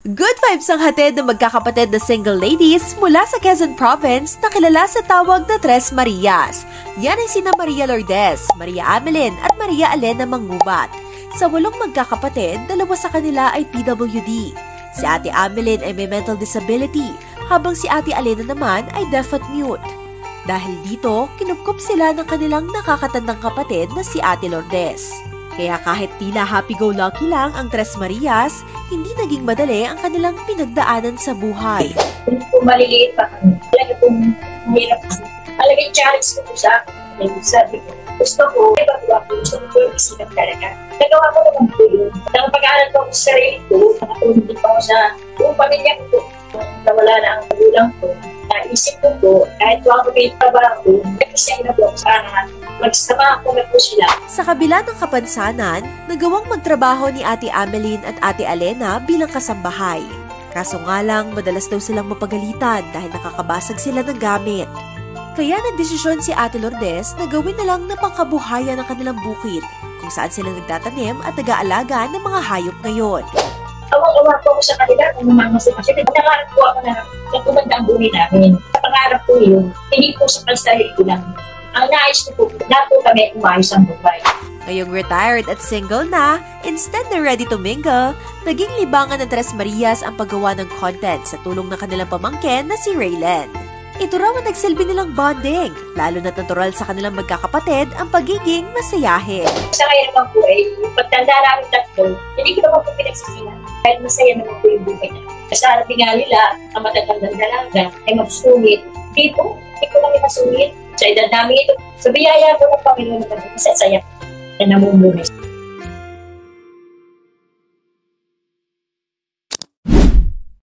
Good vibes ang hatid ng magkakapatid na single ladies mula sa Quezon Province na kilala sa tawag na Tres Marias. Yan ay sina Maria Lourdes, Maria Amelin at Maria Elena Mangubat. Sa 8 magkakapatid, 2 sa kanila ay PWD. Si Ate Amelin ay may mental disability, habang si Ate Elena naman ay deaf at mute. Dahil dito, kinupkup sila ng kanilang nakakatandang kapatid na si Ate Lourdes. Kaya kahit tila happy-go-lucky lang ang Tres Marias, hindi naging madali ang kanilang pinagdaanan sa buhay. Kung maliliit pa kami, talaga kung mahirap kasi. Talagang challenge ko po sa akin. Sabi ko, gusto ko, ay bago ako, gusto ko yung isipan talaga. Nagawa ko naman po yun. Nang pag-aaral ko sa sarili ko, nakatulong din ako sa buong pamilya ko. Nawala na ang magulang ko. Naisip ko po, kahit ako may trabaho, nag-isip na po sana magsama ako na po sila. Sa kabila ng kapansanan, nagawang magtrabaho ni Ate Amelin at Ate Elena bilang kasambahay. Kaso nga lang, madalas daw silang mapagalitan dahil nakakabasag sila ng gamit. Kaya nagdesisyon si Ate Lourdes na gawin na lang na pangkabuhayan ng kanilang bukid, kung saan sila nagtatanim at nag-aalaga ng mga hayop ngayon. Awang-awa po ako sa kanila kung namamasin kasi nangarap po ako na tumanda ang buhay namin. Sa pangarap po yun, hindi po sa kalsahil ko lang. Ang nais ko po, na po kami umayos ang buhay. Ngayong retired at single na, instead na ready to mingle, naging libangan ng Tres Marias ang paggawa ng content sa tulong ng kanilang pamangkin na si Raylen. Ito raw ang nagsilbi nilang bonding, lalo na natural sa kanilang magkakapatid ang pagiging masayahin. Sa ngayon naman po ay, pagtanda namin tatlo, hindi ko naman po pinagsisinan. Kahit masaya naman po yung buhay na. Kasi harapin nga nila, ang matatandang dalaga ay masusungit. Hindi po kami masungit. Sa edad namin ito, sa biyaya po ng Panginoon naman, masasaya na namumuhay.